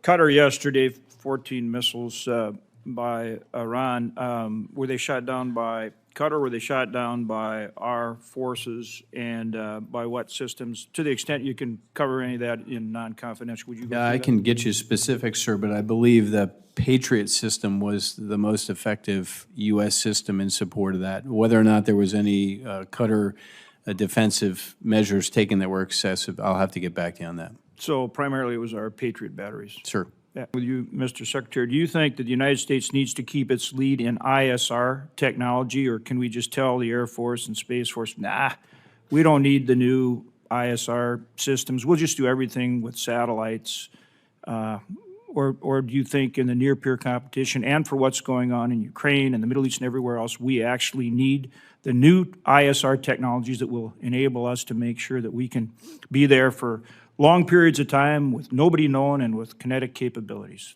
Qatar yesterday, 14 missiles by Iran. Were they shot down by Qatar? Were they shot down by our forces? And by what systems? To the extent you can cover any of that in non-confidential, would you? Yeah, I can get you specifics, sir, but I believe the Patriot System was the most effective U.S. system in support of that. Whether or not there was any Qatar defensive measures taken that were excessive, I'll have to get back to you on that. So primarily it was our Patriot batteries. Sure. Yeah. With you, Mr. Secretary, do you think that the United States needs to keep its lead in ISR technology, or can we just tell the Air Force and Space Force, nah, we don't need the new ISR systems, we'll just do everything with satellites? Or do you think in the near-peer competition and for what's going on in Ukraine and the Middle East and everywhere else, we actually need the new ISR technologies that will enable us to make sure that we can be there for long periods of time with nobody knowing and with kinetic capabilities?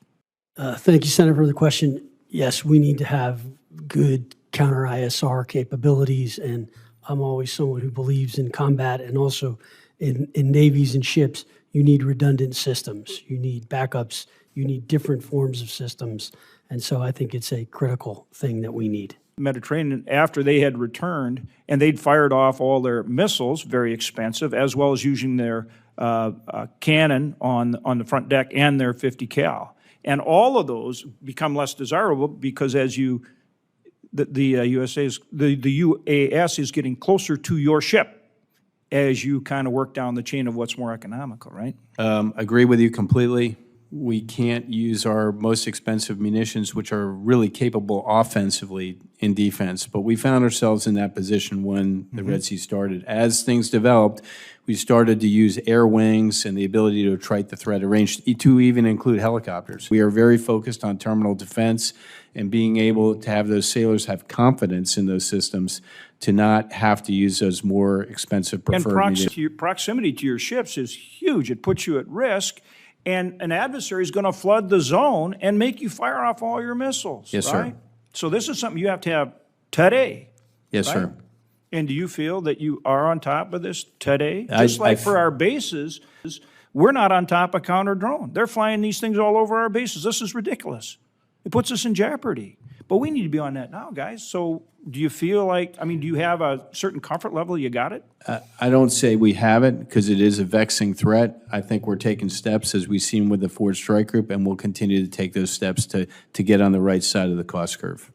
Thank you, Senator, for the question. Yes, we need to have good counter-ISR capabilities, and I'm always someone who believes in combat, and also in navies and ships, you need redundant systems. You need backups. You need different forms of systems. And so I think it's a critical thing that we need. Mediterranean, after they had returned and they'd fired off all their missiles, very expensive, as well as using their cannon on the front deck and their 50 cal. And all of those become less desirable because as the UAS is getting closer to your ship as you kind of work down the chain of what's more economical, right? Agree with you completely. We can't use our most expensive munitions, which are really capable offensively in defense. But we found ourselves in that position when the Red Sea started. As things developed, we started to use air wings and the ability to attrite the threat range to even include helicopters. We are very focused on terminal defense and being able to have those sailors have confidence in those systems to not have to use those more expensive preferred munitions. And proximity to your ships is huge. It puts you at risk. And an adversary is going to flood the zone and make you fire off all your missiles. Yes, right? sir. So this is something you have to have today. Yes, right? sir. And do you feel that you are on top of this today? Just like for our bases, we're not on top of counter-drone. They're flying these things all over our bases. This is ridiculous. It puts us in jeopardy. But we need to be on that now, guys. So do you feel like, I mean, do you have a certain comfort level? You got it? I don't say we have it because it is a vexing threat. I think we're taking steps as we've seen with the Ford Strike Group, and we'll continue to take those steps to get on the right side of the cost curve.